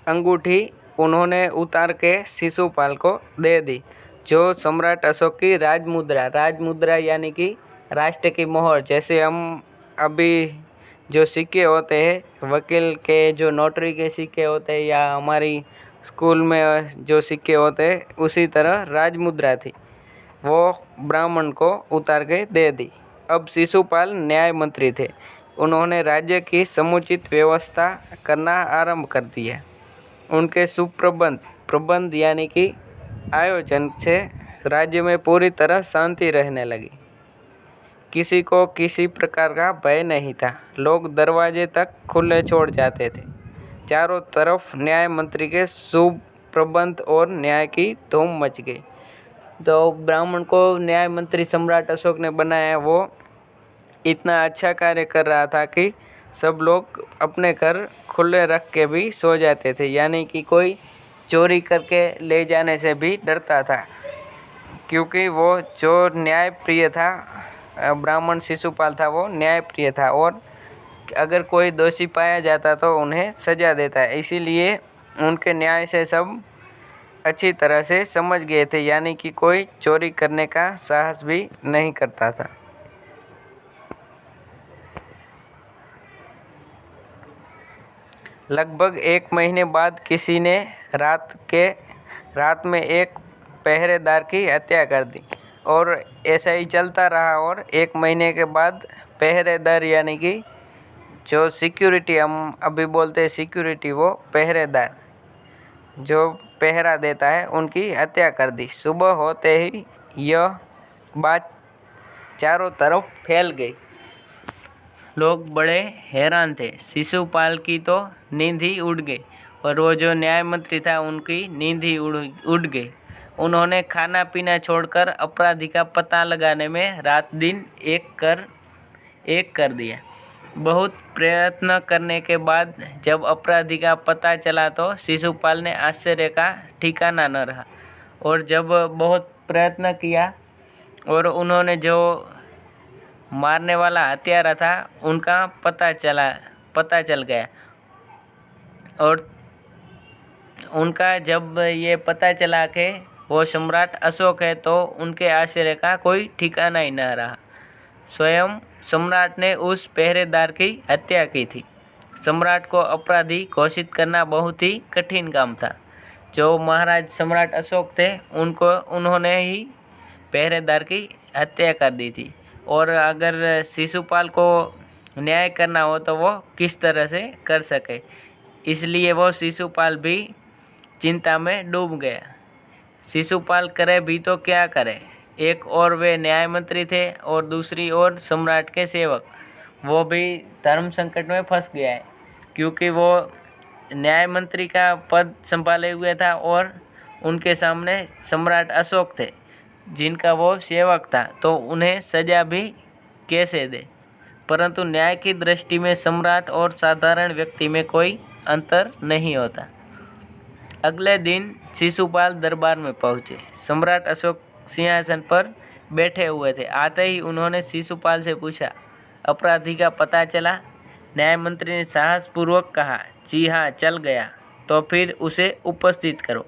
अंगूठी उन्होंने उतार के शिशुपाल को दे दी, जो सम्राट अशोक की राजमुद्रा यानी कि राष्ट्र की मोहर। जैसे हम अभी जो सिक्के होते हैं वकील के, जो नोटरी के सिक्के होते हैं, या हमारी स्कूल में जो सिक्के होते हैं, उसी तरह राजमुद्रा थी, वो ब्राह्मण को उतार के दे दी। अब शिशुपाल न्याय मंत्री थे। उन्होंने राज्य की समुचित व्यवस्था करना आरंभ कर दिया। उनके प्रबंध यानी कि आयोजन से राज्य में पूरी तरह शांति रहने लगी। किसी को किसी प्रकार का भय नहीं था। लोग दरवाजे तक खुले छोड़ जाते थे। चारों तरफ न्याय मंत्री के शुभ प्रबंध और न्याय की धूम मच गई। तो ब्राह्मण को न्याय मंत्री सम्राट अशोक ने बनाया, वो इतना अच्छा कार्य कर रहा था कि सब लोग अपने घर खुले रख के भी सो जाते थे, यानी कि कोई चोरी करके ले जाने से भी डरता था, क्योंकि वो जो न्याय प्रिय था, ब्राह्मण शिशुपाल था, वो न्याय प्रिय था और अगर कोई दोषी पाया जाता तो उन्हें सजा देता है। इसीलिए उनके न्याय से सब अच्छी तरह से समझ गए थे, यानी कि कोई चोरी करने का साहस भी नहीं करता था। लगभग 1 महीने बाद किसी ने रात में एक पहरेदार की हत्या कर दी और ऐसा ही चलता रहा। और 1 महीने के बाद पहरेदार यानी कि जो सिक्योरिटी, हम अभी बोलते हैं सिक्योरिटी, वो पहरेदार जो पहरा देता है, उनकी हत्या कर दी। सुबह होते ही यह बात चारों तरफ फैल गई। लोग बड़े हैरान थे। शिशुपाल की तो नींद ही उड़ गई और वो जो न्याय मंत्री था उनकी नींद ही उड़ गई। उन्होंने खाना पीना छोड़कर अपराधी का पता लगाने में रात दिन एक कर दिया। बहुत प्रयत्न करने के बाद जब अपराधी का पता चला तो शिशुपाल ने आश्चर्य का ठिकाना न रहा। और जब बहुत प्रयत्न किया और उन्होंने जो मारने वाला हत्यारा था उनका पता चल गया, और उनका जब ये पता चला कि वो सम्राट अशोक है तो उनके आश्चर्य का कोई ठिकाना ही न रहा। स्वयं सम्राट ने उस पहरेदार की हत्या की थी। सम्राट को अपराधी घोषित करना बहुत ही कठिन काम था। जो महाराज सम्राट अशोक थे उन्होंने ही पहरेदार की हत्या कर दी थी। और अगर शिशुपाल को न्याय करना हो तो वो किस तरह से कर सके, इसलिए वो शिशुपाल भी चिंता में डूब गया। शिशुपाल करे भी तो क्या करे। एक और वे न्याय मंत्री थे और दूसरी ओर सम्राट के सेवक। वो भी धर्म संकट में फंस गया है, क्योंकि वो न्याय मंत्री का पद संभाले हुए था और उनके सामने सम्राट अशोक थे जिनका वो सेवक था, तो उन्हें सजा भी कैसे दे। परंतु न्याय की दृष्टि में सम्राट और साधारण व्यक्ति में कोई अंतर नहीं होता। अगले दिन शिशुपाल दरबार में पहुंचे। सम्राट अशोक सिंहासन पर बैठे हुए थे। आते ही उन्होंने शिशुपाल से पूछा, अपराधी का पता चला? न्याय मंत्री ने साहसपूर्वक कहा, जी हाँ, चल गया। तो फिर उसे उपस्थित करो।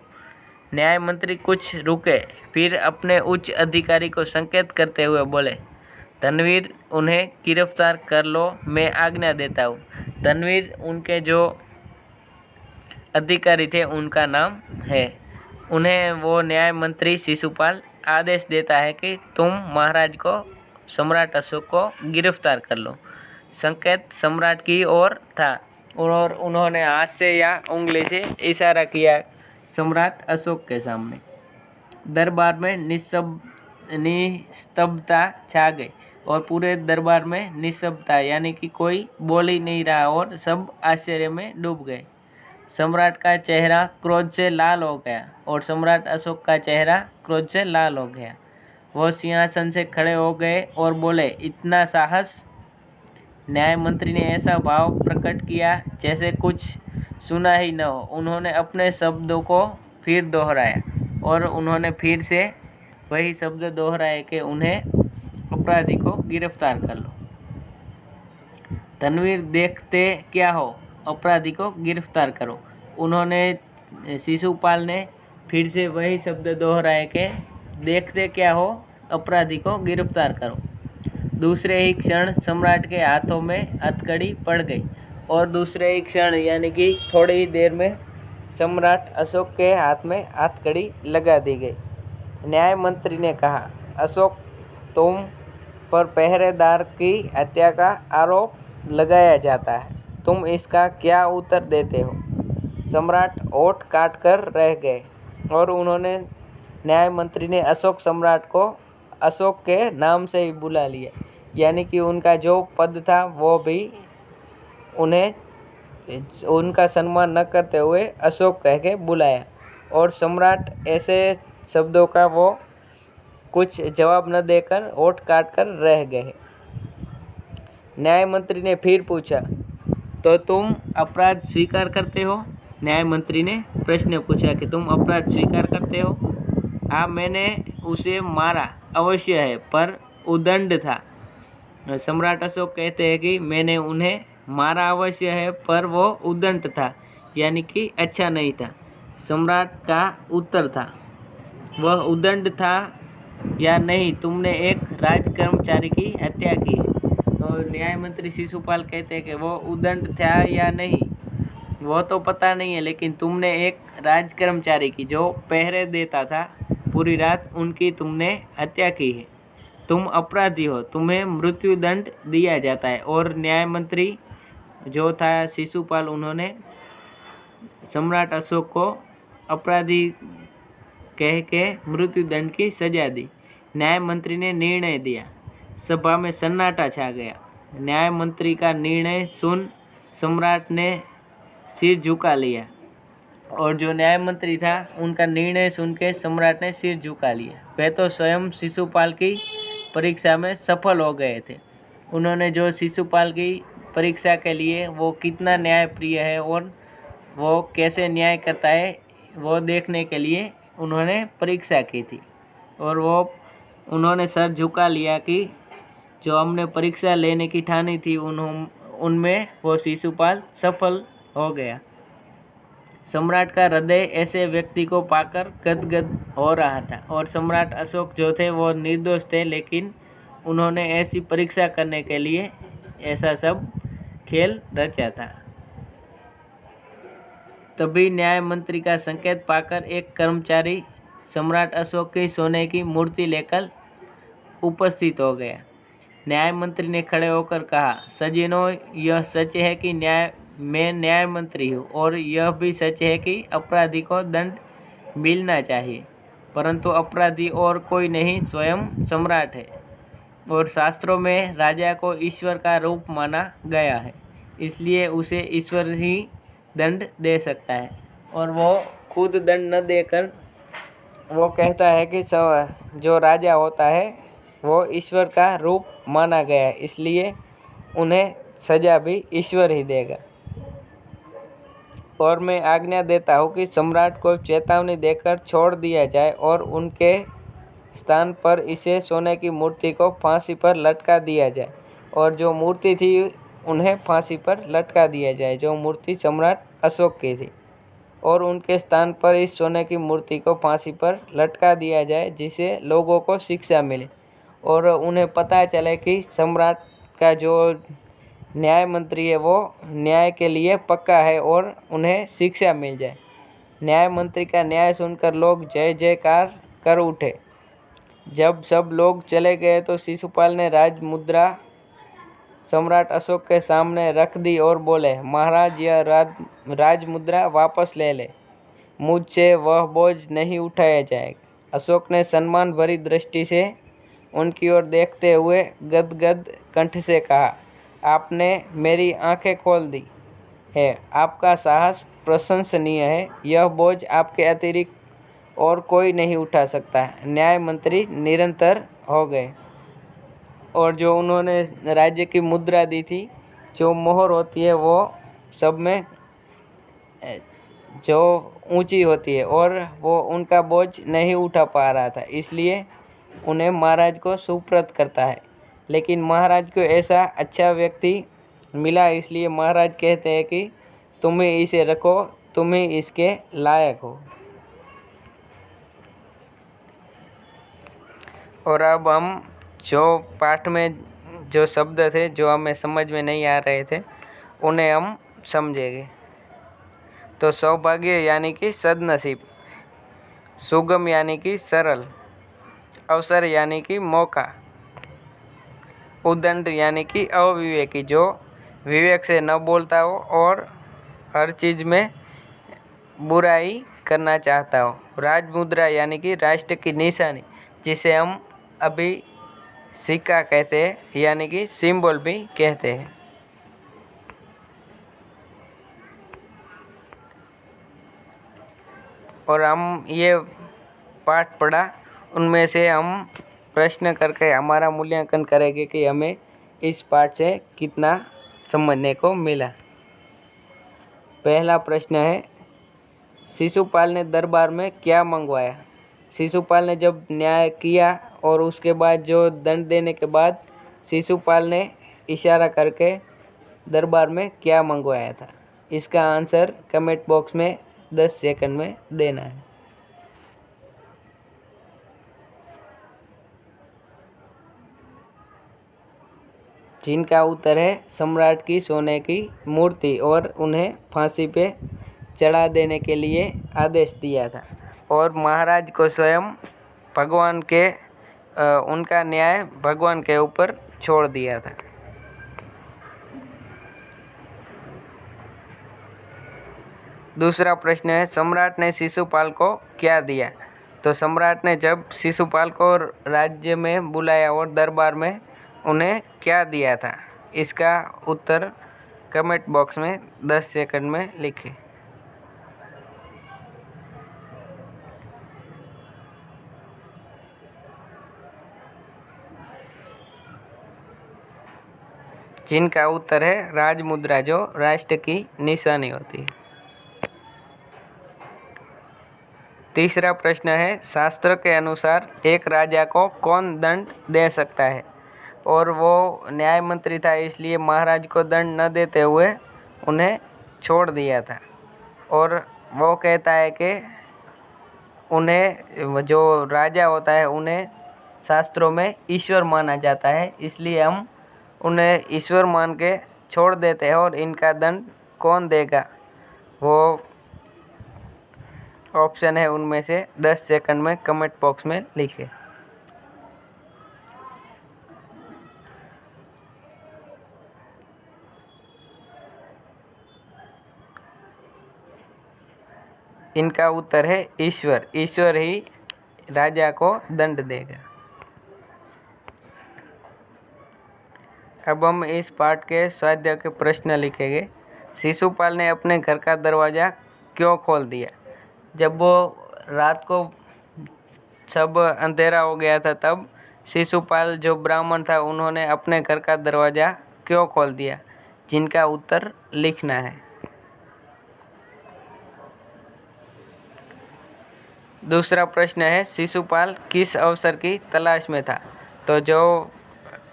न्याय मंत्री कुछ रुके, फिर अपने उच्च अधिकारी को संकेत करते हुए बोले, धनवीर, उन्हें गिरफ्तार कर लो, मैं आज्ञा देता हूँ। धनवीर उनके जो अधिकारी थे उनका नाम है। उन्हें वो न्याय मंत्री शिशुपाल आदेश देता है कि तुम महाराज को, सम्राट अशोक को गिरफ्तार कर लो। संकेत सम्राट की ओर था और उन्होंने हाथ से या उंगली से इशारा किया सम्राट अशोक के सामने। दरबार में निस्तब्धता छा गई और पूरे दरबार में निस्तब्धता, यानी कि कोई बोल ही नहीं रहा और सब आश्चर्य में डूब गए। सम्राट का चेहरा क्रोध से लाल हो गया और सम्राट अशोक का चेहरा क्रोध से लाल हो गया। वो सिंहासन से खड़े हो गए और बोले, इतना साहस? न्याय मंत्री ने ऐसा भाव प्रकट किया जैसे कुछ सुना ही न हो। उन्होंने अपने शब्दों को फिर दोहराया और उन्होंने फिर से वही शब्द दोहराए कि उन्हें अपराधी को गिरफ्तार कर लो। तनवीर, देखते क्या हो, अपराधी को गिरफ्तार करो। उन्होंने शिशुपाल ने फिर से वही शब्द दोहराए कि देखते क्या हो, अपराधी को गिरफ्तार करो। दूसरे ही क्षण सम्राट के हाथों में हथकड़ी पड़ गई और दूसरे ही क्षण यानी कि थोड़ी ही देर में सम्राट अशोक के हाथ में हथकड़ी लगा दी गई। न्याय मंत्री ने कहा, अशोक, तुम पर पहरेदार की हत्या का आरोप लगाया जाता है, तुम इसका क्या उत्तर देते हो? सम्राट होठ काट कर रह गए और उन्होंने न्याय मंत्री ने अशोक सम्राट को अशोक के नाम से ही बुला लिया, यानी कि उनका जो पद था वो भी उन्हें उनका सम्मान न करते हुए अशोक कह के बुलाया। और सम्राट ऐसे शब्दों का वो कुछ जवाब न देकर होठ काट कर रह गए। न्याय मंत्री ने फिर पूछा, तो तुम अपराध स्वीकार करते हो? न्याय मंत्री ने प्रश्न पूछा कि तुम अपराध स्वीकार करते हो? हाँ, मैंने उसे मारा अवश्य है, पर उदंड था। सम्राट अशोक कहते हैं कि मैंने उन्हें मारा अवश्य है, पर वो उदंड था, यानी कि अच्छा नहीं था। सम्राट का उत्तर था, वह उदंड था या नहीं, तुमने एक राज कर्मचारी की हत्या की है। तो न्याय मंत्री शिशुपाल कहते हैं कि वो उदंड था या नहीं वो तो पता नहीं है, लेकिन तुमने एक राज कर्मचारी की जो पहरे देता था पूरी रात, उनकी तुमने हत्या की है। तुम अपराधी हो, तुम्हें मृत्युदंड दिया जाता है। और न्याय मंत्री जो था शिशुपाल, उन्होंने सम्राट अशोक को अपराधी कह के मृत्युदंड की सजा दी। न्याय मंत्री ने निर्णय दिया। सभा में सन्नाटा छा गया। न्याय मंत्री का निर्णय सुन सम्राट ने सिर झुका लिया, और जो न्याय मंत्री था उनका निर्णय सुन के सम्राट ने सिर झुका लिया। वे तो स्वयं शिशुपाल की परीक्षा में सफल हो गए थे। उन्होंने जो शिशुपाल की परीक्षा के लिए वो कितना न्यायप्रिय है और वो कैसे न्याय करता है वो देखने के लिए उन्होंने परीक्षा की थी, और वो उन्होंने सर झुका लिया कि जो हमने परीक्षा लेने की ठानी थी उनमें वो शिशुपाल सफल हो गया। सम्राट का हृदय ऐसे व्यक्ति को पाकर गदगद हो रहा था, और सम्राट अशोक जो थे वो निर्दोष थे, लेकिन उन्होंने ऐसी परीक्षा करने के लिए ऐसा सब खेल रचा था। तभी न्याय मंत्री का संकेत पाकर एक कर्मचारी सम्राट अशोक की सोने की मूर्ति लेकर उपस्थित हो गया। न्याय मंत्री ने खड़े होकर कहा, सज्जनों, यह सच है कि मैं न्याय मंत्री हूँ, और यह भी सच है कि अपराधी को दंड मिलना चाहिए, परंतु अपराधी और कोई नहीं, स्वयं सम्राट है। और शास्त्रों में राजा को ईश्वर का रूप माना गया है, इसलिए उसे ईश्वर ही दंड दे सकता है, और वो खुद दंड न देकर वो कहता है कि जो राजा होता है वो ईश्वर का रूप माना गया है, इसलिए उन्हें सजा भी ईश्वर ही देगा। और मैं आज्ञा देता हूँ कि सम्राट को चेतावनी देकर छोड़ दिया जाए और उनके स्थान पर इसे सोने की मूर्ति को फांसी पर लटका दिया जाए, और जो मूर्ति थी उन्हें फांसी पर लटका दिया जाए, जो मूर्ति सम्राट अशोक की थी, और उनके स्थान पर इस सोने की मूर्ति को फांसी पर लटका दिया जाए, जिससे लोगों को शिक्षा मिले और उन्हें पता चले कि सम्राट का जो न्याय मंत्री है वो न्याय के लिए पक्का है, और उन्हें शिक्षा मिल जाए। न्याय मंत्री का न्याय सुनकर लोग जय जयकार कर उठे। जब सब लोग चले गए तो शिशुपाल ने राज मुद्रा सम्राट अशोक के सामने रख दी और बोले, महाराज, यह राज मुद्रा वापस ले ले, मुझसे वह बोझ नहीं उठाया जाएगा। अशोक ने सम्मान भरी दृष्टि से उनकी ओर देखते हुए गदगद कंठ से कहा, आपने मेरी आंखें खोल दी है, आपका साहस प्रशंसनीय है, यह बोझ आपके अतिरिक्त और कोई नहीं उठा सकता है। न्याय मंत्री निरंतर हो गए, और जो उन्होंने राज्य की मुद्रा दी थी, जो मोहर होती है वो सब में जो ऊंची होती है, और वो उनका बोझ नहीं उठा पा रहा था, इसलिए उन्हें महाराज को सुपुर्द करता है। लेकिन महाराज को ऐसा अच्छा व्यक्ति मिला, इसलिए महाराज कहते हैं कि तुम्हें इसे रखो, तुम ही इसके लायक हो। और अब हम जो पाठ में जो शब्द थे जो हमें समझ में नहीं आ रहे थे उन्हें हम समझेंगे। तो सौभाग्य यानी कि सद्नसीब, सुगम यानी कि सरल, अवसर यानी कि मौका, उद्दंड यानी कि अविवेकी जो विवेक से न बोलता हो और हर चीज़ में बुराई करना चाहता हो, राजमुद्रा यानी कि राष्ट्र की निशानी जिसे हम अभी सिक्का कहते हैं यानी कि सिंबल भी कहते हैं। और हम ये पाठ पढ़ा, उनमें से हम प्रश्न करके हमारा मूल्यांकन करेंगे कि हमें इस पाठ से कितना समझने को मिला। पहला प्रश्न है, शिशुपाल ने दरबार में क्या मंगवाया? शिशुपाल ने जब न्याय किया और उसके बाद जो दंड देने के बाद शिशुपाल ने इशारा करके दरबार में क्या मंगवाया था? इसका आंसर कमेंट बॉक्स में 10 सेकंड में देना है। जिनका उत्तर है सम्राट की सोने की मूर्ति और उन्हें फांसी पे चढ़ा देने के लिए आदेश दिया था और महाराज को स्वयं भगवान के उनका न्याय भगवान के ऊपर छोड़ दिया था। दूसरा प्रश्न है, सम्राट ने शिशुपाल को क्या दिया? तो सम्राट ने जब शिशुपाल को राज्य में बुलाया और दरबार में उन्हें क्या दिया था? इसका उत्तर कमेंट बॉक्स में 10 सेकंड में लिखें। जिनका उत्तर है राजमुद्रा जो राष्ट्र की निशानी होती है। तीसरा प्रश्न है, शास्त्र के अनुसार एक राजा को कौन दंड दे सकता है? और वो न्याय मंत्री था इसलिए महाराज को दंड न देते हुए उन्हें छोड़ दिया था। और वो कहता है कि उन्हें जो राजा होता है उन्हें शास्त्रों में ईश्वर माना जाता है, इसलिए हम उन्हें ईश्वर मान के छोड़ देते हैं। और इनका दंड कौन देगा वो ऑप्शन है उनमें से 10 सेकंड में कमेंट बॉक्स में लिखें। इनका उत्तर है ईश्वर। ईश्वर ही राजा को दंड देगा। अब हम इस पाठ के स्वाध्याय के प्रश्न लिखेंगे। शिशुपाल ने अपने घर का दरवाज़ा क्यों खोल दिया? जब वो रात को सब अंधेरा हो गया था तब शिशुपाल जो ब्राह्मण था उन्होंने अपने घर का दरवाज़ा क्यों खोल दिया? जिनका उत्तर लिखना है। दूसरा प्रश्न है, शिशुपाल किस अवसर की तलाश में था? तो जो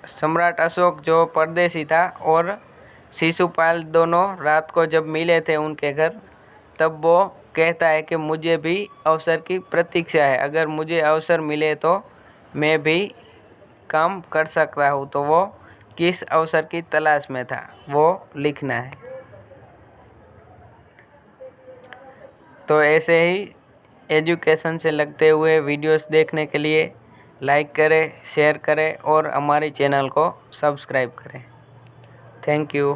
सम्राट अशोक जो परदेसी था और शिशुपाल दोनों रात को जब मिले थे उनके घर, तब वो कहता है कि मुझे भी अवसर की प्रतीक्षा है, अगर मुझे अवसर मिले तो मैं भी काम कर सकता हूँ। तो वो किस अवसर की तलाश में था वो लिखना है। तो ऐसे ही एजुकेशन से लगते हुए वीडियोस देखने के लिए लाइक करें, शेयर करें और हमारे चैनल को सब्सक्राइब करें। Thank you.